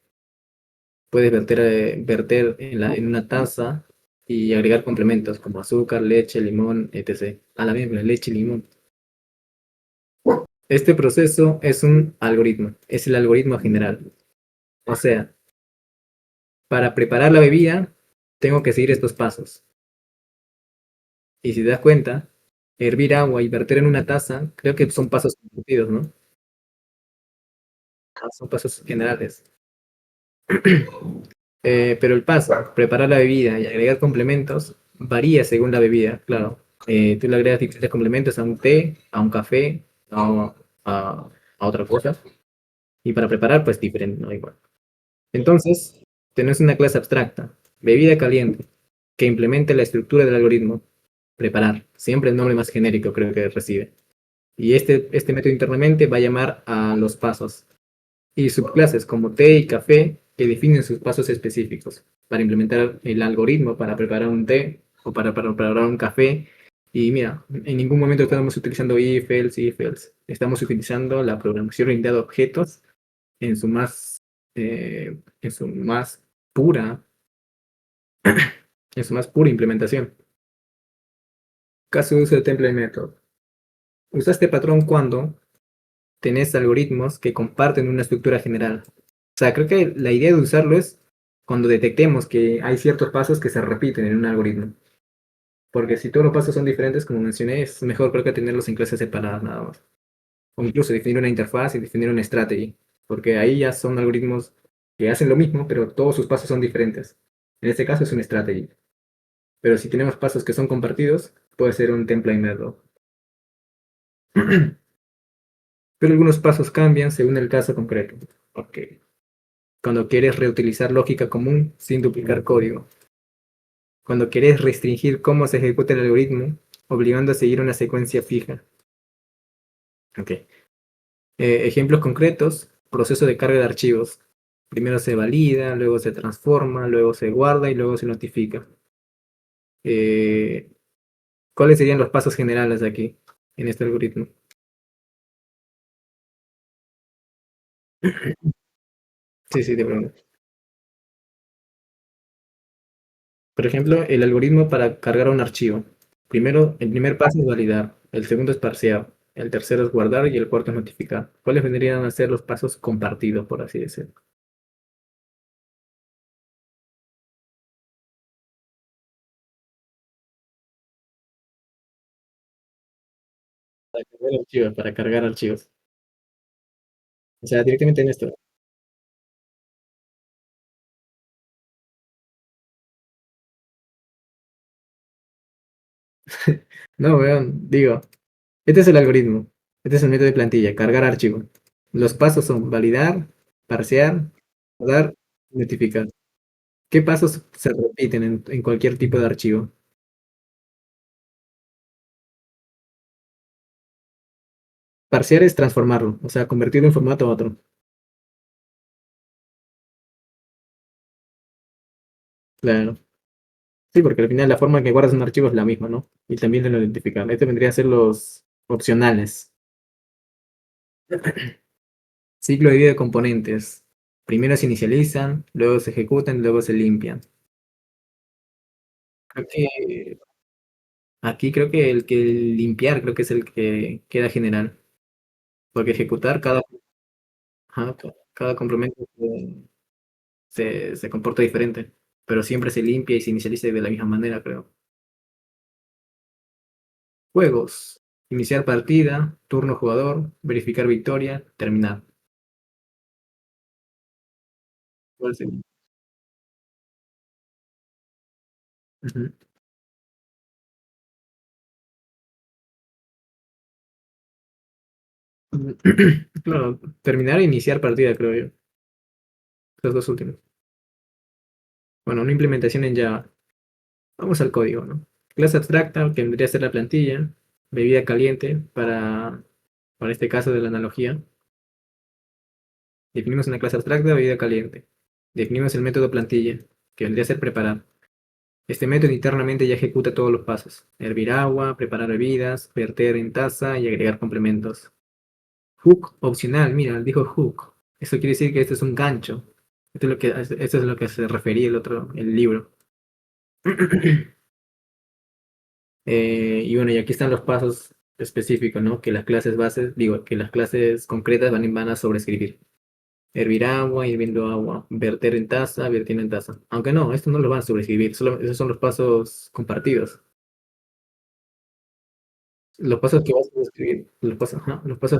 Puedes verter en una taza y agregar complementos como azúcar, leche, limón, etc. A la misma, leche y limón. Este proceso es un algoritmo, es el algoritmo general. O sea, para preparar la bebida, tengo que seguir estos pasos. Y si te das cuenta, hervir agua y verter en una taza, creo que son pasos compartidos, ¿no? Son pasos generales. Pero el paso, preparar la bebida y agregar complementos, varía según la bebida, claro. Tú le agregas diferentes complementos a un té, a un café, a, a otra cosa. Y para preparar, pues diferente, ¿no? Igual. Entonces, tenés una clase abstracta, bebida caliente, que implemente la estructura del algoritmo, preparar, siempre el nombre más genérico creo que recibe. Y este método internamente va a llamar a los pasos y subclases como té y café que definen sus pasos específicos para implementar el algoritmo para preparar un té o para preparar un café. Y mira, en ningún momento estamos utilizando if, else. Estamos utilizando la programación orientada a objetos en en su más pura, en su más pura implementación. Caso de uso de template method. Usa este patrón cuando tenés algoritmos que comparten una estructura general. O sea, creo que la idea de usarlo es cuando detectemos que hay ciertos pasos que se repiten en un algoritmo. Porque si todos los pasos son diferentes, como mencioné, es mejor creo que tenerlos en clases separadas nada más. O incluso definir una interfaz y definir una strategy. Porque ahí ya son algoritmos que hacen lo mismo, pero todos sus pasos son diferentes. En este caso es una strategy. Pero si tenemos pasos que son compartidos, puede ser un template method. Pero algunos pasos cambian según el caso concreto. Ok. Cuando quieres reutilizar lógica común sin duplicar código. Cuando quieres restringir cómo se ejecuta el algoritmo, obligando a seguir una secuencia fija. Ok. Ejemplos concretos, proceso de carga de archivos. Primero se valida, luego se transforma, luego se guarda y luego se notifica. Eh, ¿Cuáles serían los pasos generales aquí, en este algoritmo? Sí, sí, de pronto. Por ejemplo, el algoritmo para cargar un archivo. Primero, el primer paso es validar, el segundo es parsear, el tercero es guardar y el cuarto es notificar. ¿Cuáles vendrían a ser los pasos compartidos, por así decirlo? Para cargar archivos. O sea, directamente en esto. No, vean, digo, este es el algoritmo. Este es el método de plantilla, cargar archivo. Los pasos son validar, parsear, guardar, notificar. ¿Qué pasos se repiten en cualquier tipo de archivo? Parsear es transformarlo, o sea, convertirlo en formato a otro. Claro. Sí, porque al final la forma en que guardas un archivo es la misma, ¿no? Y también lo identificar. Este vendría a ser los opcionales. Ciclo de vida de componentes. Primero se inicializan, luego se ejecutan, luego se limpian. Creo que aquí creo que el que limpiar creo que es el que queda general. Porque ejecutar ajá, cada complemento se comporta diferente. Pero siempre se limpia y se inicializa de la misma manera, creo. Juegos. Iniciar partida, turno jugador, verificar victoria, terminar. ¿Cuál sería? Ujú. Claro, terminar e iniciar partida, creo yo. Los dos últimos. Bueno, una implementación en Java. Vamos al código, ¿no? Clase abstracta, que vendría a ser la plantilla. Bebida caliente, para este caso de la analogía. Definimos una clase abstracta, bebida caliente. Definimos el método plantilla, que vendría a ser preparar. Este método internamente ya ejecuta todos los pasos. Hervir agua, preparar bebidas, verter en taza y agregar complementos. Hook opcional, mira, dijo hook. Eso quiere decir que esto es un gancho. Esto es lo que se refería el libro. Y bueno, y aquí están los pasos específicos, ¿no? Que las clases bases, digo, que las clases concretas van a sobreescribir. Hervir agua, hirviendo agua, verter en taza, vertir en taza. Aunque no, esto no lo van a sobreescribir, solo, esos son los pasos compartidos. Los pasos que va a sobreescribir, los pasos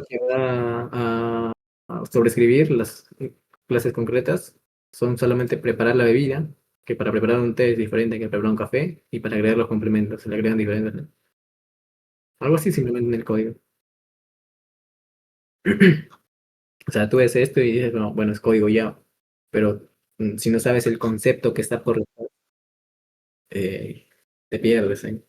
que va a sobreescribir las clases concretas son solamente preparar la bebida, que para preparar un té es diferente que preparar un café, y para agregar los complementos, se le agregan diferentes, ¿no? Algo así simplemente en el código. O sea, tú ves esto y dices, "No, bueno, es código ya, pero si no sabes el concepto que está por detrás, te pierdes, ¿eh?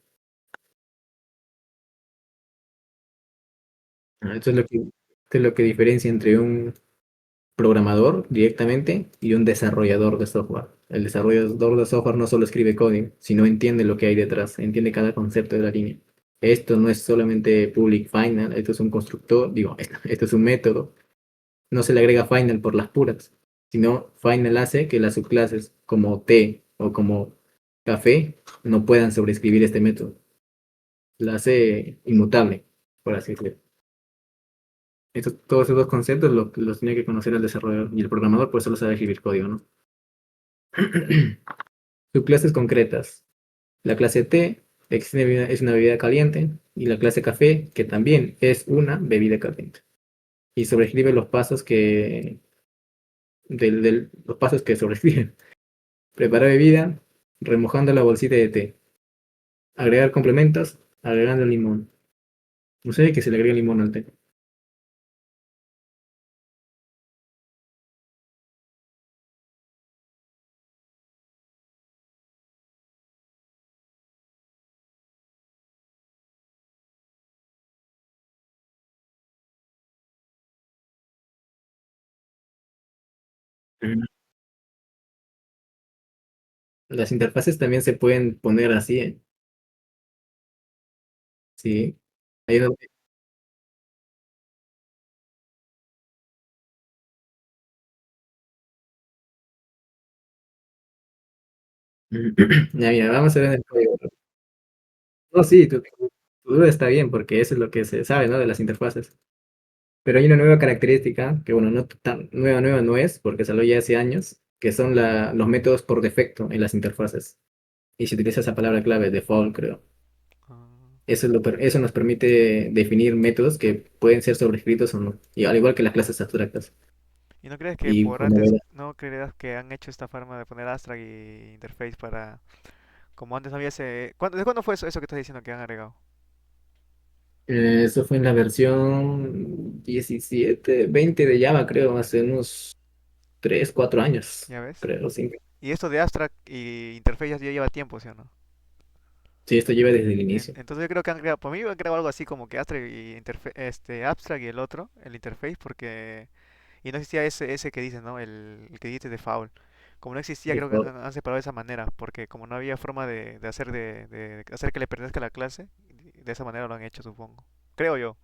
Esto es lo que diferencia entre un programador directamente y un desarrollador de software. El desarrollador de software no solo escribe código, sino entiende lo que hay detrás, entiende cada concepto de la línea. Esto no es solamente public final, esto es un constructor, digo, esto es un método. No se le agrega final por las puras, sino final hace que las subclases como T o como café no puedan sobreescribir este método. La hace inmutable, por así decirlo. Todos esos dos conceptos los tiene que conocer el desarrollador y el programador, por eso lo sabe escribir código, ¿no? Subclases concretas. La clase T es una bebida caliente y la clase café, que también es una bebida caliente. Y sobrescribe los pasos los pasos que sobrescriben. Preparar bebida, remojando la bolsita de té. Agregar complementos, agregando limón. No sé que se le agrega limón al té. Las interfaces también se pueden poner así, ¿eh? Sí. Ahí es donde- Ya, mira, vamos a ver en el código. No, sí, tu duda está bien, porque eso es lo que se sabe, ¿no? De las interfaces. Pero hay una nueva característica, que bueno, no tan nueva no es, porque salió ya hace años, que son los métodos por defecto en las interfaces. Y se utiliza esa palabra clave, default, creo. Ah, Eso nos permite definir métodos que pueden ser sobrescritos o no, y al igual que las clases abstractas. ¿y no crees que Y por por antes, novedad, no creerás que han hecho esta forma de poner abstract y interface para, como antes no había ese... ¿De cuándo fue eso que estás diciendo que han agregado? eso fue en la versión 17 20 de Java, creo, hace unos 3 4 años, ¿Ya ves? creo, 5. Y esto de abstract y interface ya lleva tiempo, ¿sí o no? Sí, esto lleva desde el inicio. Entonces yo creo que han creado, por mí han creado algo así como que abstract y abstract y el otro, el interface, porque y no existía ese que dices, ¿no? El que dijiste de foul. Como no existía, creo que Default. han separado de esa manera, porque como no había forma de hacer que le pertenezca a la clase, de esa manera lo han hecho, supongo. Creo yo.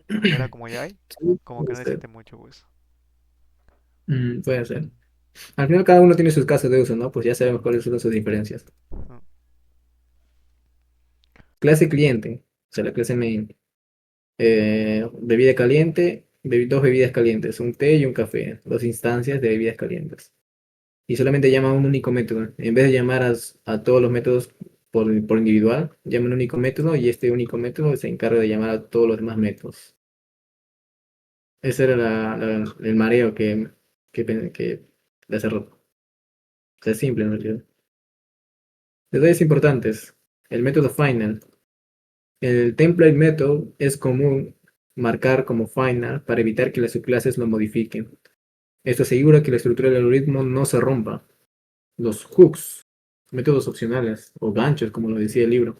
Y ahora como ya hay, Sí, como que puede no ser. existe mucho, pues. Puede ser. Al final cada uno tiene sus casos de uso, ¿no? Pues ya sabemos cuáles son sus diferencias. Ujú. Clase cliente, o sea, la clase main. Bebida caliente, dos bebidas calientes, un té y un café, dos instancias de bebidas calientes. Y solamente llama a un único método. En vez de llamar a todos los métodos por individual, llama un único método y este único método se encarga de llamar a todos los demás métodos. Ese era el mareo que le hace rato. O sea, es simple en realidad. Detalles importantes. El método final. El template method es común marcar como final para evitar que las subclases lo modifiquen. Esto asegura que la estructura del algoritmo no se rompa. Los hooks, métodos opcionales o ganchos, como lo decía el libro.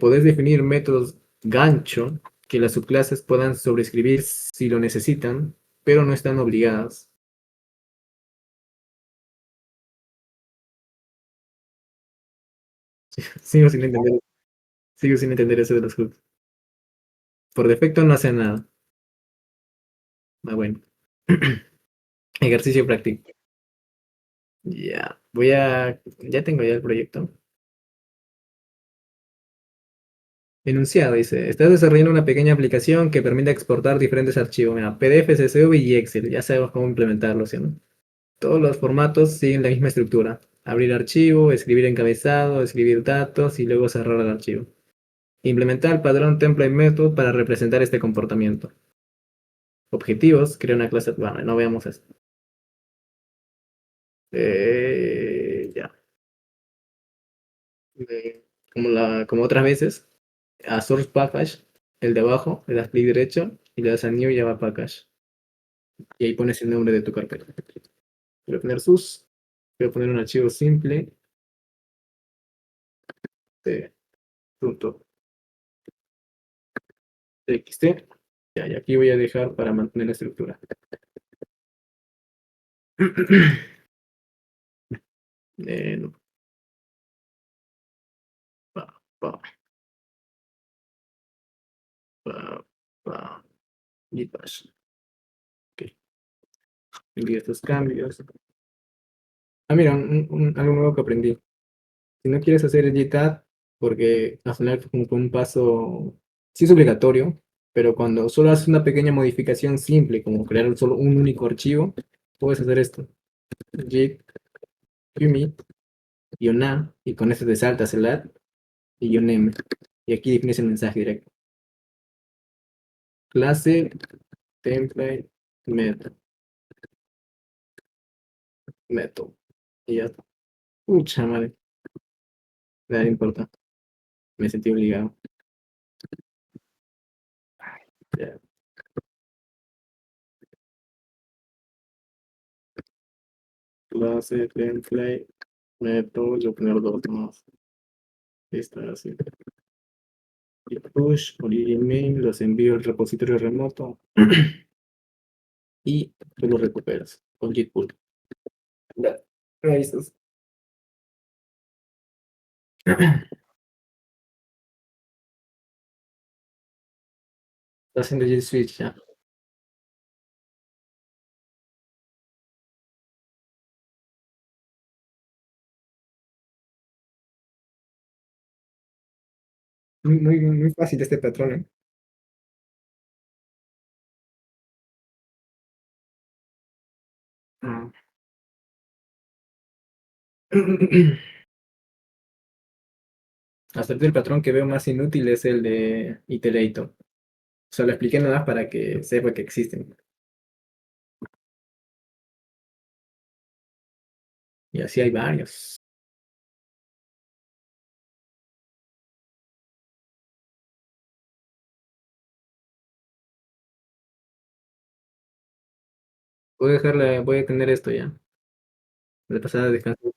Podés definir métodos gancho que las subclases puedan sobreescribir si lo necesitan, pero no están obligadas. Sigo sin entender, sigo sin entender eso de los hooks. Por defecto no hacen nada. Ah, bueno. Ejercicio práctico. Ya, ya tengo ya el proyecto. Enunciado, dice, estás desarrollando una pequeña aplicación que permite exportar diferentes archivos, mira, PDF, CSV y Excel, ya sabemos cómo implementarlo, ¿sí, no? Todos los formatos siguen la misma estructura. Abrir archivo, escribir encabezado, escribir datos y luego cerrar el archivo. Implementar el patrón template method para representar este comportamiento. Objetivos, crea una clase, bueno, no veamos esto. Ya. Como otras veces, a source package, el de abajo, le das clic derecho y le das a new Java package. Y ahí pones el nombre de tu carpeta. Voy a poner sus, voy a poner un archivo simple de punto .txt. Ya, y aquí voy a dejar para mantener la estructura. No, pa, pa, pa, pa, y bash. Ok, envío estos cambios. Ah, mira, algo nuevo que aprendí. Si no quieres hacer el JTAG, porque al final es como que un paso, sí es obligatorio, pero cuando solo haces una pequeña modificación simple, como crear solo un único archivo, puedes hacer esto. Git, commit, -a, y con esto te saltas el add y -m. Y aquí defines el mensaje directo. Clase, template, method. Y ya está. Pucha madre, nada importa. Me sentí obligado. Ya. Clase, template, method, yo poner dos más. Está así. Y push, origin main, los envío al repositorio remoto y tú los recuperas con git pull. Ya. Ahí estás. Está haciendo ya el switch ya. Muy fácil este patrón, ¿eh? Ah. Hasta ahorita el patrón que veo más inútil es el de iterator. O sea, lo expliqué nada más para que sepa que existen. Y así hay varios. Voy a tener esto ya. De pasada descanso.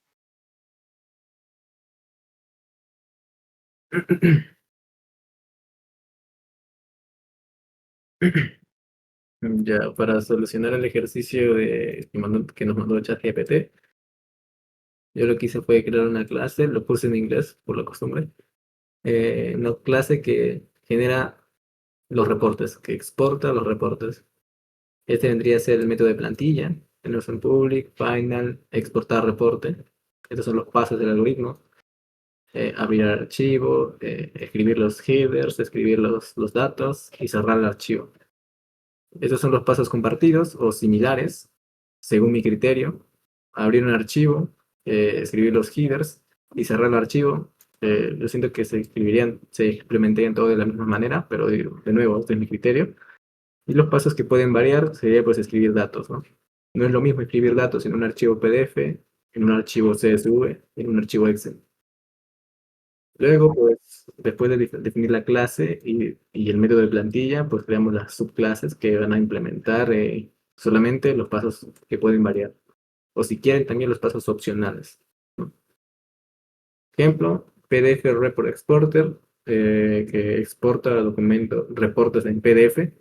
Ya, para solucionar el ejercicio que nos mandó ChatGPT, yo lo que hice fue crear una clase, lo puse en inglés por la costumbre, una clase que genera los reportes, que exporta los reportes. Este vendría a ser el método de plantilla, tenemos en public, final, exportar reporte. Estos son los pasos del algoritmo. Abrir el archivo, escribir los headers, escribir los datos y cerrar el archivo. Estos son los pasos compartidos o similares, según mi criterio. Abrir un archivo, escribir los headers y cerrar el archivo. Yo siento que se implementarían todo de la misma manera, pero de nuevo, este es mi criterio. Y los pasos que pueden variar sería pues escribir datos, ¿no? No es lo mismo escribir datos en un archivo PDF, en un archivo CSV, en un archivo Excel. Luego, pues, después de definir la clase y el método de plantilla, pues creamos las subclases que van a implementar solamente los pasos que pueden variar. O si quieren, también los pasos opcionales, ¿no? Ejemplo, PDF Report Exporter, que exporta documentos, reportes en PDF.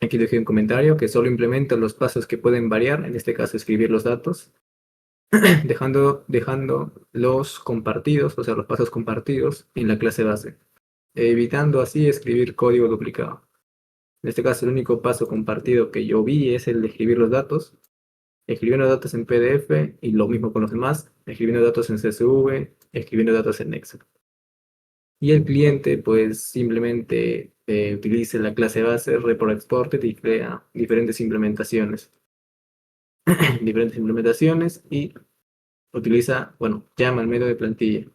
Aquí dejé un comentario que solo implementa los pasos que pueden variar, en este caso escribir los datos, dejando los compartidos, o sea, los pasos compartidos en la clase base, evitando así escribir código duplicado. En este caso, el único paso compartido que yo vi es el de escribir los datos, escribiendo datos en PDF y lo mismo con los demás, escribiendo datos en CSV, escribiendo datos en Excel. Y el cliente, pues simplemente utiliza la clase base Report Exported y crea diferentes implementaciones y utiliza, bueno, llama al método de plantilla.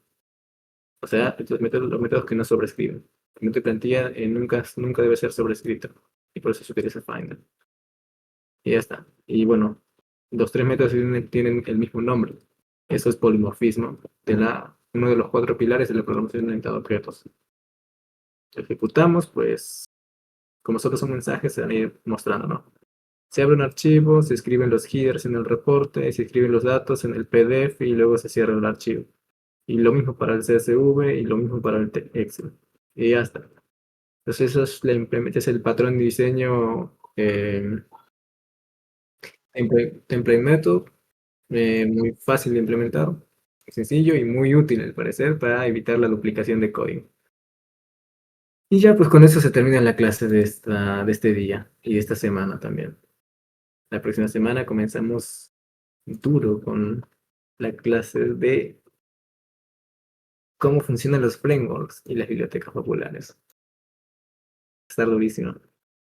O sea, los métodos que no sobrescriben. El método de plantilla nunca debe ser sobrescrito. Y por eso se utiliza Finder. Y ya está. Y bueno, los tres métodos tienen el mismo nombre. Eso es polimorfismo uno de los cuatro pilares de la programación orientada a objetos. Si ejecutamos, pues, como solo son mensajes, se van a ir mostrando, ¿no? Se abre un archivo, se escriben los headers en el reporte, se escriben los datos en el PDF y luego se cierra el archivo. Y lo mismo para el CSV y lo mismo para el Excel. Y ya está. Entonces eso es el patrón de diseño template method, muy fácil de implementar, sencillo y muy útil al parecer para evitar la duplicación de código. Y ya pues con eso se termina la clase de este día y de esta semana también. La próxima semana comenzamos duro con la clase de cómo funcionan los frameworks y las bibliotecas populares. Está durísimo.